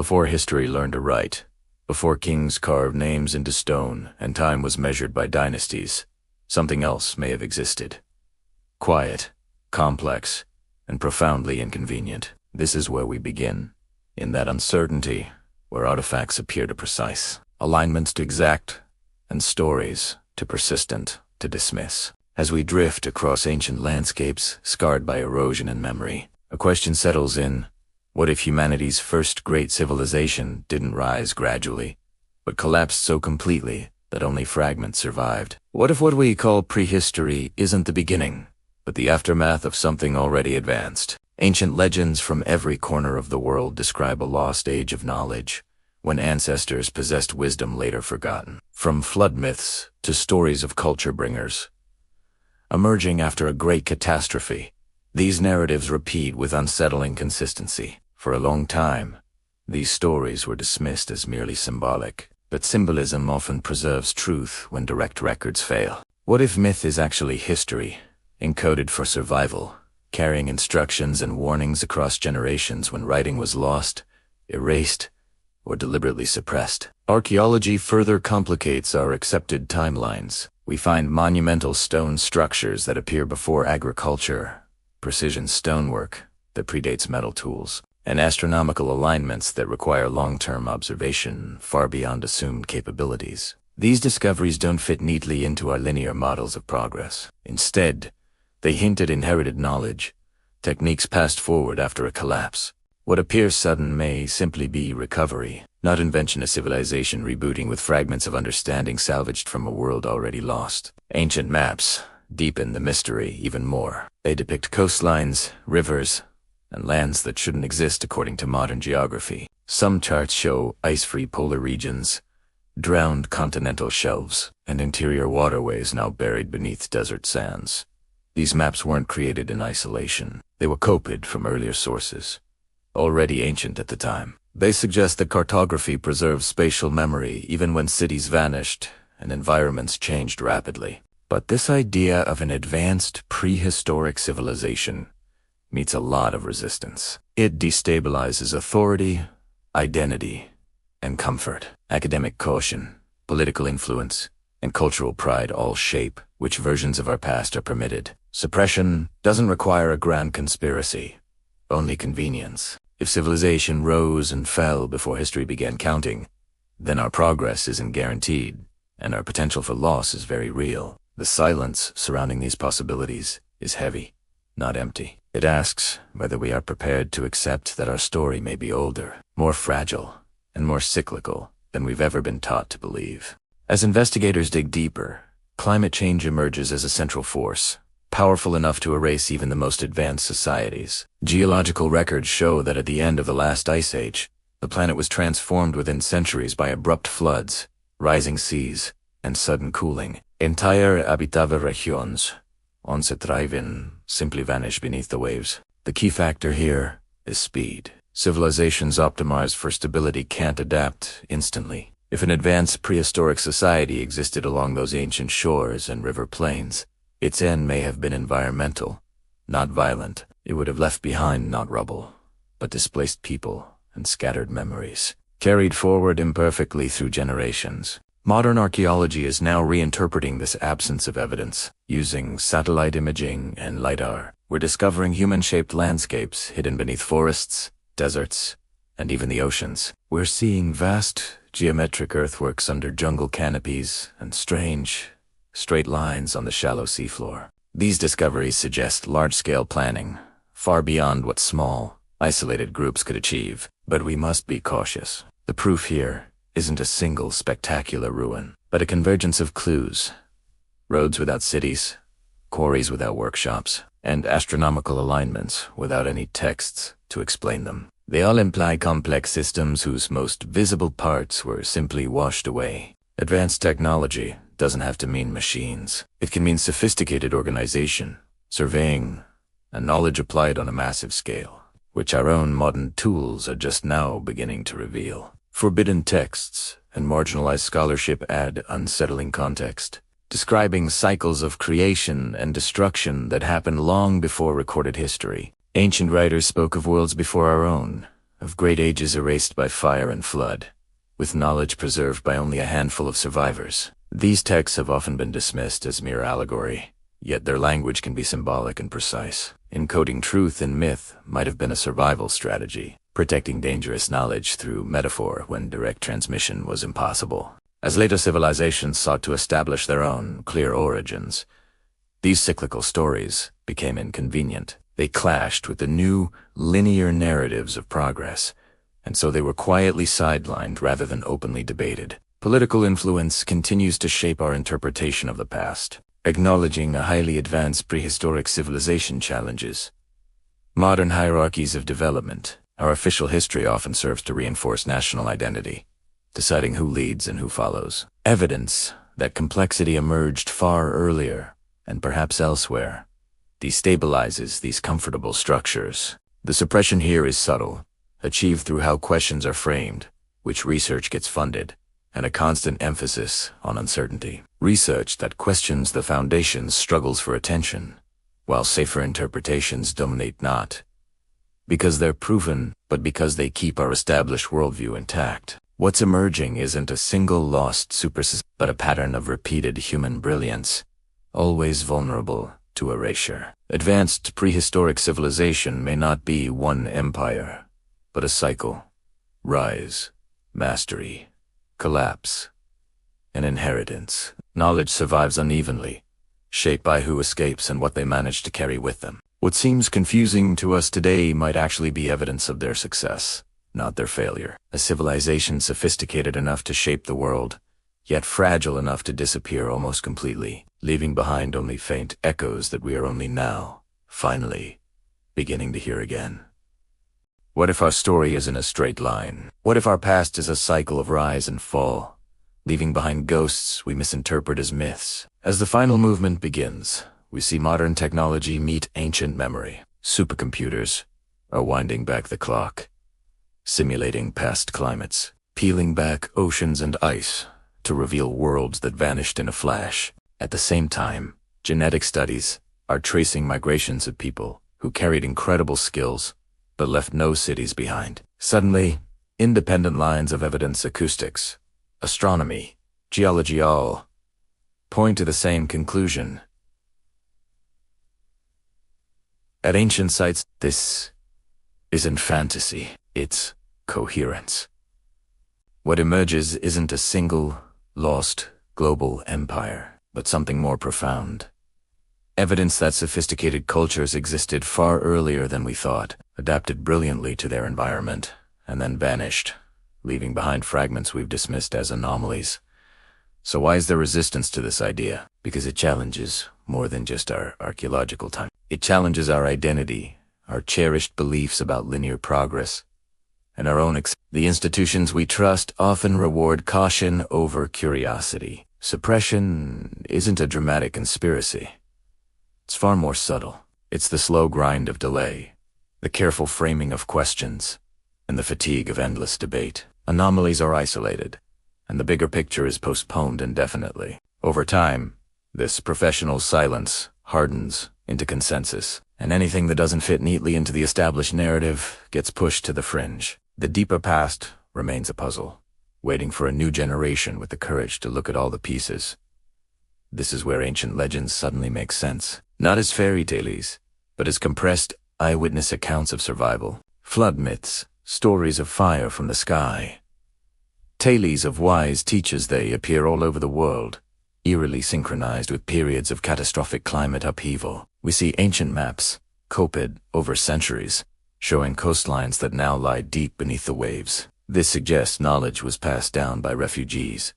Before history learned to write, before kings carved names into stone and time was measured by dynasties, something else may have existed. Quiet, complex, and profoundly inconvenient. This is where we begin, in that uncertainty where artifacts appear to precise, alignments to exact, and stories too persistent to dismiss. As we drift across ancient landscapes scarred by erosion and memory, a question settles in: what if humanity's first great civilization didn't rise gradually, but collapsed so completely that only fragments survived? What if what we call prehistory isn't the beginning, but the aftermath of something already advanced? Ancient legends from every corner of the world describe a lost age of knowledge, when ancestors possessed wisdom later forgotten. From flood myths to stories of culture bringers, emerging after a great catastrophe, these narratives repeat with unsettling consistency. For a long time, these stories were dismissed as merely symbolic, but symbolism often preserves truth when direct records fail. What if myth is actually history, encoded for survival, carrying instructions and warnings across generations when writing was lost, erased, or deliberately suppressed? Archaeology further complicates our accepted timelines. We find monumental stone structures that appear before agriculture, precision stonework that predates metal tools, and astronomical alignments that require long-term observation far beyond assumed capabilities. These discoveries don't fit neatly into our linear models of progress. Instead, they hint at inherited knowledge, techniques passed forward after a collapse. What appears sudden may simply be recovery, not invention of civilization rebooting with fragments of understanding salvaged from a world already lost. Ancient maps deepen the mystery even more. They depict coastlines, rivers, and lands that shouldn't exist according to modern geography. Some charts show ice-free polar regions, drowned continental shelves, and interior waterways now buried beneath desert sands. These maps weren't created in isolation. They were copied from earlier sources, already ancient at the time. They suggest that cartography preserves spatial memory even when cities vanished and environments changed rapidly. But this idea of an advanced prehistoric civilization meets a lot of resistance. It destabilizes authority, identity, and comfort. Academic caution, political influence, and cultural pride all shape which versions of our past are permitted. Suppression doesn't require a grand conspiracy, only convenience. If civilization rose and fell before history began counting, then our progress isn't guaranteed, and our potential for loss is very real. The silence surrounding these possibilities is heavy, not empty. It asks whether we are prepared to accept that our story may be older, more fragile, and more cyclical than we've ever been taught to believe. As investigators dig deeper, climate change emerges as a central force, powerful enough to erase even the most advanced societies. Geological records show that at the end of the last ice age, the planet was transformed within centuries by abrupt floods, rising seas, and sudden cooling. Entire habitable regions, once thriving, simply vanish beneath the waves. The key factor here is speed. Civilizations optimized for stability can't adapt instantly. If an advanced prehistoric society existed along those ancient shores and river plains, its end may have been environmental, not violent. It would have left behind not rubble, but displaced people and scattered memories, carried forward imperfectly through generations. Modern archaeology is now reinterpreting this absence of evidence. Using satellite imaging and LiDAR, we're discovering human-shaped landscapes hidden beneath forests, deserts, and even the oceans. We're seeing vast geometric earthworks under jungle canopies and strange, straight lines on the shallow seafloor. These discoveries suggest large-scale planning, far beyond what small, isolated groups could achieve. But we must be cautious. The proof here isn't a single spectacular ruin, but a convergence of clues. Roads without cities, quarries without workshops, and astronomical alignments without any texts to explain them. They all imply complex systems whose most visible parts were simply washed away. Advanced technology doesn't have to mean machines. It can mean sophisticated organization, surveying, and knowledge applied on a massive scale, which our own modern tools are just now beginning to reveal. Forbidden texts and marginalized scholarship add unsettling context, describing cycles of creation and destruction that happened long before recorded history. Ancient writers spoke of worlds before our own, of great ages erased by fire and flood, with knowledge preserved by only a handful of survivors. These texts have often been dismissed as mere allegory, yet their language can be symbolic and precise. Encoding truth in myth might have been a survival strategy, protecting dangerous knowledge through metaphor when direct transmission was impossible. As later civilizations sought to establish their own clear origins, these cyclical stories became inconvenient. They clashed with the new, linear narratives of progress, and so they were quietly sidelined rather than openly debated. Political influence continues to shape our interpretation of the past, acknowledging a highly advanced prehistoric civilization challenges modern hierarchies of development. Our official history often serves to reinforce national identity, deciding who leads and who follows. Evidence that complexity emerged far earlier, and perhaps elsewhere, destabilizes these comfortable structures. The suppression here is subtle, achieved through how questions are framed, which research gets funded, and a constant emphasis on uncertainty. Research that questions the foundations struggles for attention, while safer interpretations dominate not because they're proven, but because they keep our established worldview intact. What's emerging isn't a single lost supersystem, but a pattern of repeated human brilliance, always vulnerable to erasure. Advanced prehistoric civilization may not be one empire, but a cycle. Rise, mastery, collapse, an inheritance. Knowledge survives unevenly, shaped by who escapes and what they manage to carry with them. What seems confusing to us today might actually be evidence of their success, not their failure. A civilization sophisticated enough to shape the world, yet fragile enough to disappear almost completely, leaving behind only faint echoes that we are only now, finally, beginning to hear again. What if our story isn't a straight line? What if our past is a cycle of rise and fall, leaving behind ghosts we misinterpret as myths? As the final movement begins, we see modern technology meet ancient memory. Supercomputers are winding back the clock, simulating past climates, peeling back oceans and ice to reveal worlds that vanished in a flash. At the same time, genetic studies are tracing migrations of people who carried incredible skills but left no cities behind. Suddenly, independent lines of evidence, acoustics, astronomy, geology all point to the same conclusion. At ancient sites, this isn't fantasy, it's coherence. What emerges isn't a single, lost, global empire, but something more profound. Evidence that sophisticated cultures existed far earlier than we thought, adapted brilliantly to their environment, and then vanished, leaving behind fragments we've dismissed as anomalies. So why is there resistance to this idea? Because it challenges more than just our archaeological time. It challenges our identity, our cherished beliefs about linear progress, and our own The institutions we trust often reward caution over curiosity. Suppression isn't a dramatic conspiracy. It's far more subtle. It's the slow grind of delay, the careful framing of questions, and the fatigue of endless debate. Anomalies are isolated, and the bigger picture is postponed indefinitely. Over time, this professional silence hardens into consensus, and anything that doesn't fit neatly into the established narrative gets pushed to the fringe. The deeper past remains a puzzle, waiting for a new generation with the courage to look at all the pieces. This is where ancient legends suddenly make sense, not as fairy tales, but as compressed eyewitness accounts of survival. Flood myths, stories of fire from the sky, tales of wise teachers, they appear all over the world, eerily synchronized with periods of catastrophic climate upheaval. We see ancient maps, copied over centuries, showing coastlines that now lie deep beneath the waves. This suggests knowledge was passed down by refugees,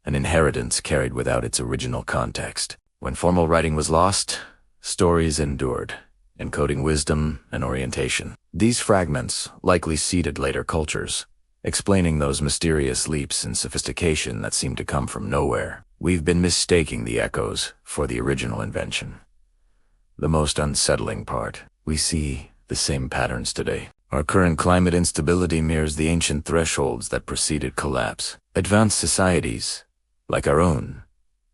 an inheritance carried without its original context. When formal writing was lost, stories endured, encoding wisdom and orientation. These fragments likely seeded later cultures, explaining those mysterious leaps in sophistication that seemed to come from nowhere. We've been mistaking the echoes for the original invention. The most unsettling part, we see the same patterns today. Our current climate instability mirrors the ancient thresholds that preceded collapse. Advanced societies, like our own,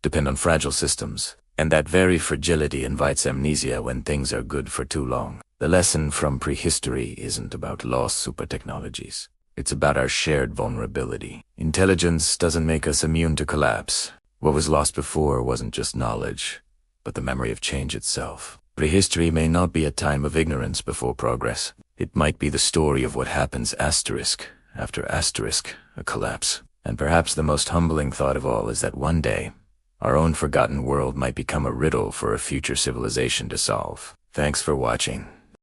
depend on fragile systems, and that very fragility invites amnesia when things are good for too long. The lesson from prehistory isn't about lost super technologies. It's about our shared vulnerability. Intelligence doesn't make us immune to collapse. What was lost before wasn't just knowledge, but the memory of change itself. Prehistory may not be a time of ignorance before progress. It might be the story of what happens asterisk after asterisk, a collapse. And perhaps the most humbling thought of all is that one day, our own forgotten world might become a riddle for a future civilization to solve. Thanks for watching.